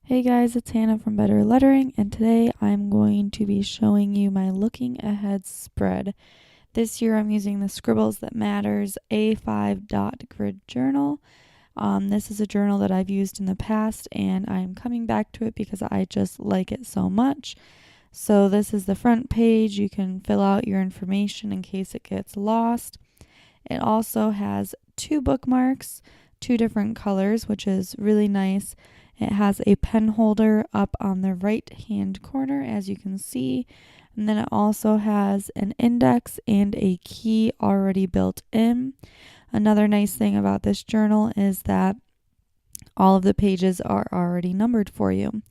Hey guys, it's Hannah from Better Lettering, and today I'm going to be showing you my looking ahead spread. This year I'm using the Scribbles That Matters A5 dot grid journal. This is a journal that I've used in the past, and I'm coming back to it because I just like it so much. So this is the front page. You can fill out your information in case it gets lost. It also has 2 bookmarks, 2 different colors, which is really nice. It has a pen holder up on the right hand corner, as you can see. And then it also has an index and a key already built in. Another nice thing about this journal is that all of the pages are already numbered for you.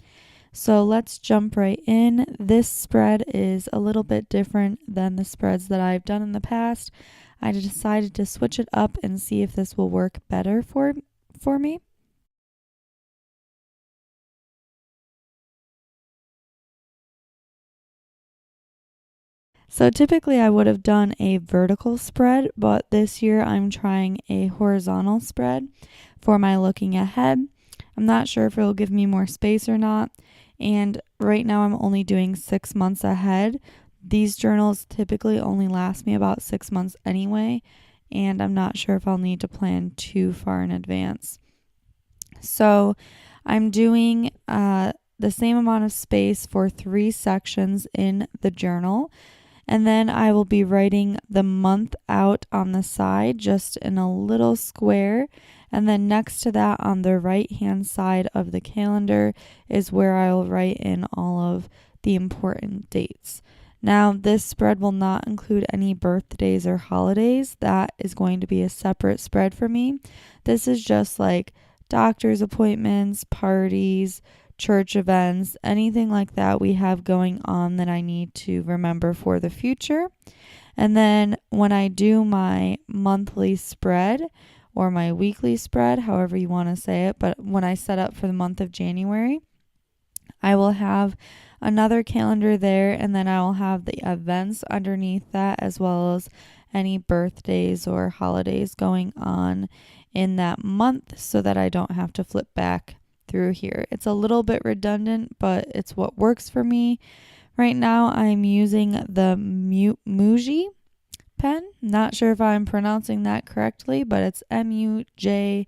So let's jump right in. This spread is a little bit different than the spreads that I've done in the past. I decided to switch it up and see if this will work better for me. So typically I would have done a vertical spread, but this year I'm trying a horizontal spread for my looking ahead. I'm not sure if it'll give me more space or not. And right now I'm only doing 6 months ahead. These journals typically only last me about 6 months anyway, and I'm not sure if I'll need to plan too far in advance. So I'm doing the same amount of space for 3 sections in the journal. And then I will be writing the month out on the side, just in a little square. And then next to that, on the right hand side of the calendar, is where I will write in all of the important dates. Now, this spread will not include any birthdays or holidays. That is going to be a separate spread for me. This is just like doctor's appointments, parties, church events, anything like that we have going on that I need to remember for the future. And then when I do my monthly spread or my weekly spread, however you want to say it, but when I set up for the month of January, I will have another calendar there, and then I will have the events underneath that, as well as any birthdays or holidays going on in that month, so that I don't have to flip back through here. It's a little bit redundant, but it's what works for me. Right now I'm using the Muji pen. Not sure if I'm pronouncing that correctly, but it's MUJI.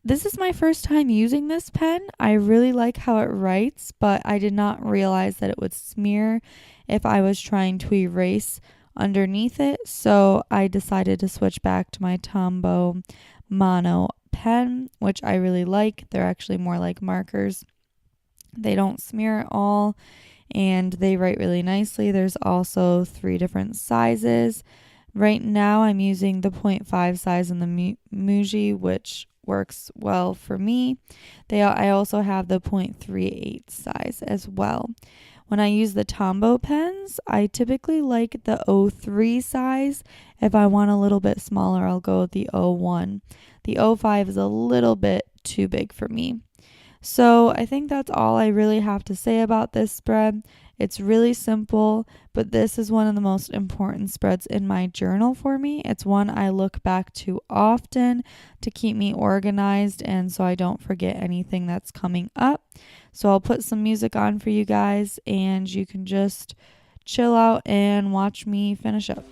This is my first time using this pen. I really like how it writes, but I did not realize that it would smear if I was trying to erase underneath it. So I decided to switch back to my Tombow Mono pen, which I really like. They're actually more like markers. They don't smear at all, and they write really nicely. There's also 3 different sizes. Right now I'm using the 0.5 size in the Muji, which works well for me. I also have the 0.38 size as well. When I use the Tombow pens, I typically like the 03 size. If I want a little bit smaller, I'll go with the 01. The 05 is a little bit too big for me. So I think that's all I really have to say about this spread. It's really simple, but this is one of the most important spreads in my journal for me. It's one I look back to often to keep me organized, and so I don't forget anything that's coming up. So I'll put some music on for you guys, and you can just chill out and watch me finish up.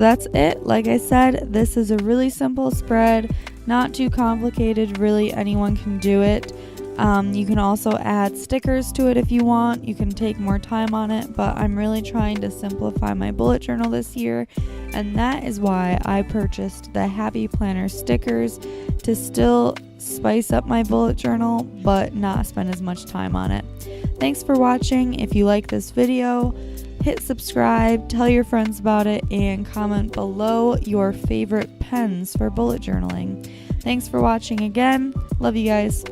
that's it. Like I said, this is a really simple spread, not too complicated. Really, anyone can do it. You can also add stickers to it if you want. You can take more time on it, but I'm really trying to simplify my bullet journal this year, and that is why I purchased the Happy Planner stickers, to still spice up my bullet journal but not spend as much time on it. Thanks for watching. If you like this video, hit subscribe, tell your friends about it, and comment below your favorite pens for bullet journaling. Thanks for watching again. Love you guys.